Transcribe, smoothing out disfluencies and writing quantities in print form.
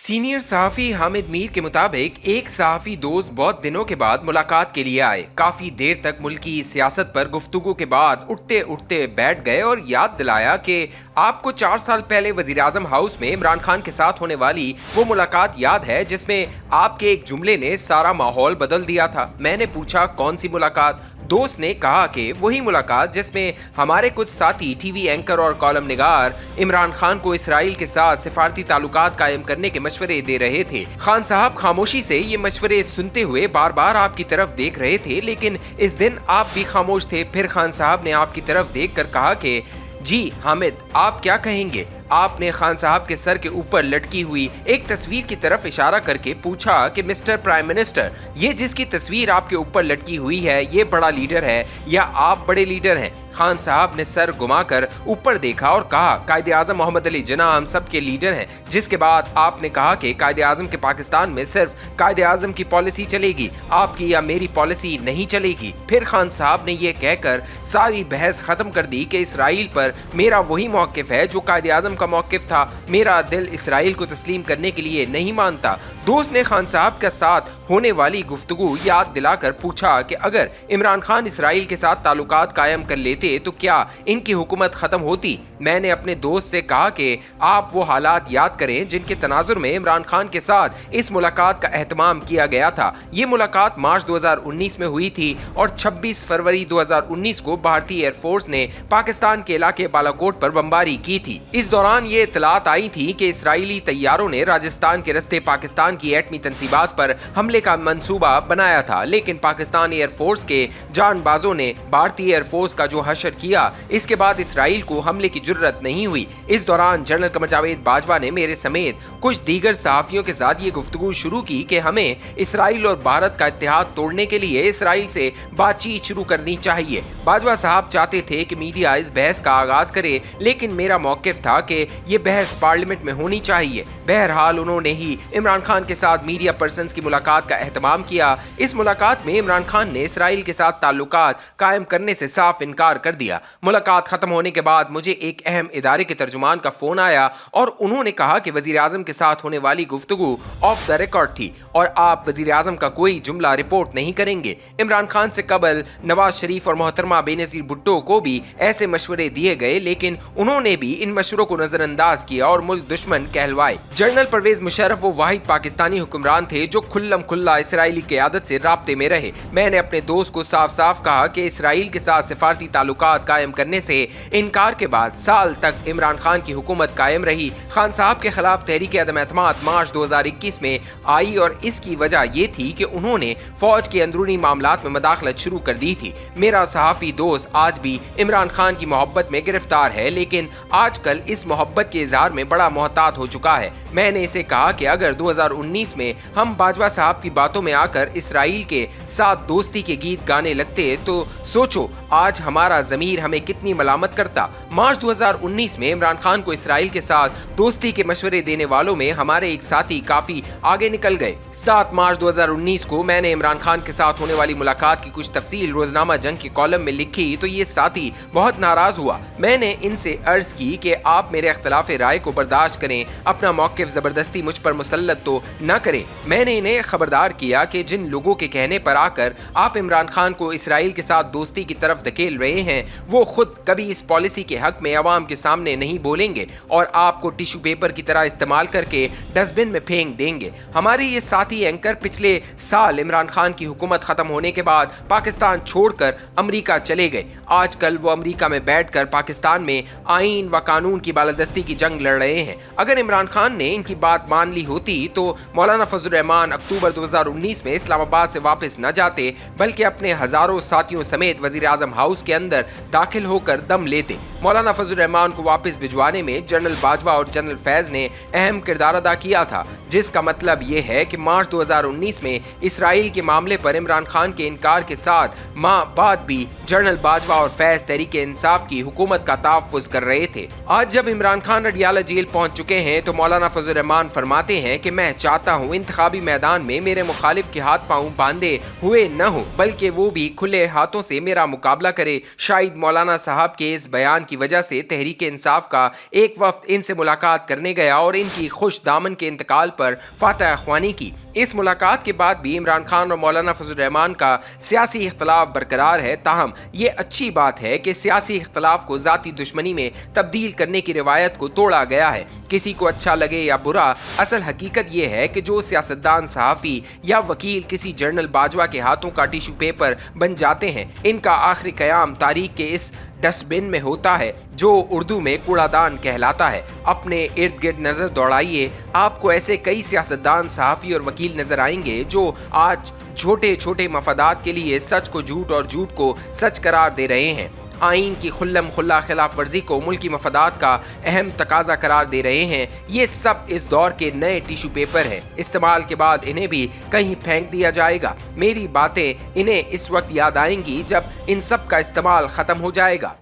Senior सहाफी Hamid Mir के मुताबिक एक सहाफी दोस्त बहुत दिनों के बाद मुलाकात के लिए आए। काफी देर तक मुल्की सियासत पर गुफ्तगू के बाद उठते उठते बैठ गए और याद दिलाया कि आपको 4 साल पहले वजीर आजम हाउस में इमरान खान के साथ होने वाली वो मुलाकात याद है जिसमें आपके एक जुमले ने सारा माहौल बदल दिया था। मैंने पूछा कौन सी मुलाकात। दोस्त ने कहा कि वही मुलाकात जिसमें हमारे कुछ साथी टीवी एंकर और कॉलम निगार इमरान खान को इसराइल के साथ सिफारती ताल्लुकात कायम करने के मशवरे दे रहे थे। खान साहब खामोशी से ये मशवरे सुनते हुए बार बार आपकी तरफ देख रहे थे, लेकिन इस दिन आप भी खामोश थे। फिर खान साहब ने आपकी तरफ देख कर कहा कि जी हामिद, आप क्या कहेंगे। आपने खान साहब के सर के ऊपर लटकी हुई एक तस्वीर की तरफ इशारा करके पूछा कि मिस्टर प्राइम मिनिस्टर, ये जिसकी तस्वीर आपके ऊपर लटकी हुई है ये बड़ा लीडर है या आप बड़े लीडर हैं। खान साहब ने सर घुमाकर ऊपर देखा और कहा कायदे आजम मोहम्मद अली जिन्ना हम सब के लीडर हैं। जिसके बाद आपने कहा कि कायदे आजम के पाकिस्तान में सिर्फ कायदे आजम की पॉलिसी चलेगी, आपकी या मेरी पॉलिसी नहीं चलेगी। फिर खान साहब ने यह कहकर सारी बहस खत्म कर दी कि इसराइल पर मेरा वही मौकिफ है जो कायदे आजम का मौकिफ था। मेरा दिल इसराइल को तस्लीम करने के लिए नहीं मानता। दोस्त ने खान साहब के साथ होने वाली गुफ्तगू याद दिलाकर पूछा कि अगर इमरान खान इसराइल के साथ ताल्लुकात कायम कर लेते तो क्या इनकी हुकूमत खत्म होती। मैंने अपने दोस्त से कहा कि आप वो हालात याद करें जिनके तनाजुर में इमरान खान के साथ इस मुलाकात का एहतमाम किया गया था। ये मुलाकात मार्च 2019 में हुई थी और 26 फरवरी 2019 को भारतीय एयरफोर्स ने पाकिस्तान के इलाके बालाकोट पर बमबारी की थी। इस दौरान ये इतलात आई थी कि इसराइली तैयारों ने राजस्थान के रस्ते पाकिस्तान की एटमी तंसीबात पर हमले का मंसूबा बनाया था, लेकिन पाकिस्तान एयरफोर्स के जानबाजों ने भारतीय एयरफोर्स का जो हशर किया, इसके बाद इसराइल को हमले की जुर्रत नहीं हुई। इस दौरान जनरल कमर जावेद बाजवा ने मेरे समेत कुछ दीगर सहाफियों के साथ ये गुफ्तगू शुरू की कि हमें इसराइल और भारत का इत्तेहाद तोड़ने के लिए इसराइल से बातचीत शुरू करनी चाहिए। बाजवा साहब चाहते थे कि मीडिया इस बहस का आगाज करे, लेकिन मेरा मौकिफ था कि ये बहस पार्लियामेंट में होनी चाहिए। बहरहाल उन्होंने ही इमरान खान के साथ मीडिया पर्सन्स की मुलाकात का एहतमाम किया। इस मुलाकात में इमरान खान ने इसराइल के साथ ताल्लुकात कायम करने से साफ इनकार कर दिया। मुलाकात खत्म होने के बाद मुझे एक अहम इदारे के तर्जुमान का फोन आया और उन्होंने कहा कि वजीर आजम के साथ होने वाली गुफ्तगू ऑफ द रिकॉर्ड थी और आप वजीर आजम का कोई जुमला रिपोर्ट नहीं करेंगे। इमरान खान से कबल नवाज शरीफ और मोहतरमा बेनजीर भुट्टो को भी ऐसे मशवरे दिए गए, लेकिन उन्होंने भी इन मशवरों को नजरअंदाज किया और मुल्क दुश्मन कहलवाए। जनरल परवेज मुशर्रफ वो वाहिद पाकिस्तानी हुक्मरान थे जो खुल्लम खुल्ला इसराइली क़यादत से राब्ते में रहे। मैंने अपने दोस्त को साफ साफ कहा कि इसराइल के साथ सिफारती ताल्लुकात कायम करने से इनकार के बाद साल तक इमरान खान की हुकूमत कायम रही। खान साहब के खिलाफ तहरीक अदम एतमाद मार्च 2021 में आई और इसकी वजह ये थी कि उन्होंने फौज के अंदरूनी मामलात में मदाखलत शुरू कर दी थी। मेरा सहाफी दोस्त आज भी इमरान खान की मोहब्बत में गिरफ्तार है, लेकिन आजकल इस मोहब्बत के इजहार में बड़ा मोहतात हो चुका है। मैंने इसे कहा कि अगर 2019 में हम बाजवा साहब की बातों में आकर इसराइल के साथ दोस्ती के गीत गाने लगते तो सोचो आज हमारा ज़मीर हमें कितनी मलामत करता। मार्च 2019 में इमरान खान को इसराइल के साथ दोस्ती के मशवरे देने वालों में हमारे एक साथी काफी आगे निकल गए। 7 मार्च 2019 को मैंने इमरान खान के साथ होने वाली मुलाकात की कुछ तफसील रोजनामा जंग के कॉलम में लिखी तो ये साथी बहुत नाराज हुआ। मैंने इनसे अर्ज की कि आप मेरे इख्तलाफ राय को बर्दाश्त करें, अपना मौकिफ जबरदस्ती मुझ पर मुसल्लत तो न करें। मैंने इन्हें खबरदार किया कि जिन लोगों के कहने पर आकर आप इमरान खान को इसराइल के साथ दोस्ती की तरफ धकेल रहे हैं, वो खुद कभी इस पॉलिसी के हक में अवाम के सामने नहीं बोलेंगे और आपको टिश्यू पेपर की तरह इस्तेमाल करके डस्टबिन में फेंक देंगे। हमारे ये साथी एंकर पिछले साल इमरान खान की हुकूमत खत्म होने के बाद पाकिस्तान छोड़कर अमेरिका चले गए। आजकल वो अमेरिका में बैठकर पाकिस्तान में आईन व कानून की बालादस्ती की जंग लड़ रहे हैं। अगर इमरान खान ने इनकी बात मान ली होती तो मौलाना फजल रहमान अक्टूबर 2019 में इस्लामाबाद से वापस न जाते, बल्कि अपने हजारों साथियों समेत वजीर आजम हाउस के अंदर दाखिल होकर दम लेते। मौलाना फजल रहमान को वापस भिजवाने में जनरल बाजवा और जनरल फैज ने अहम किरदार अदा किया था, जिसका मतलब ये है कि मार्च 2019 में इसराइल के मामले पर इमरान खान के इनकार के साथ माह बाद भी जनरल बाजवा और फैज तहरीक इंसाफ की हुकूमत का तहफ़्फ़ुज़ कर रहे थे। आज जब इमरान खान अडियाला जेल पहुंच चुके हैं तो मौलाना फजल रहमान फरमाते हैं कि मैं चाहता हूं इंतखाबी मैदान में मेरे मुखालिफ के हाथ पांव बांधे हुए न हो, बल्कि वो भी खुले हाथों से मेरा मुकाबला करे। शायद मौलाना साहब के इस बयान की वजह से तहरीक इंसाफ का एक वफ्द इनसे मुलाकात करने गया और इनकी खुश दामन के इंतकाल पर फातह ख्वानी की। इस मुलाकात के बाद भी इमरान खान और मौलाना फजल रहमान का सियासी इख्तलाफ बरकरार है। ताहम ये अच्छी बात है कि सियासी इख्तलाफ को ज़ाती दुश्मनी में तब्दील करने की रिवायत को तोड़ा गया है। किसी को अच्छा लगे या बुरा, असल हकीकत ये है कि जो सियासतदान, सहाफ़ी या वकील किसी जर्नल बाजवा के हाथों का टिश्यू पेपर बन जाते हैं, इनका आखिरी क़याम तारीख के इस डस्टबिन में होता है जो उर्दू में कूड़ादान कहलाता है। अपने इर्द गिर्द नज़र दौड़ाइए, आपको ऐसे कई सियासतदान, सहाफ़ी और वकील नज़र आएंगे जो आज छोटे छोटे मफादात के लिए सच को झूठ और झूठ को सच करार दे रहे हैं। आइन की खुल्लम खुल्ला खिलाफ वर्जी को मुल्की मफादात का अहम तकाजा करार दे रहे हैं। ये सब इस दौर के नए टिश्यू पेपर हैं। इस्तेमाल के बाद इन्हें भी कहीं फेंक दिया जाएगा। मेरी बातें इन्हें इस वक्त याद आएंगी जब इन सब का इस्तेमाल ख़त्म हो जाएगा।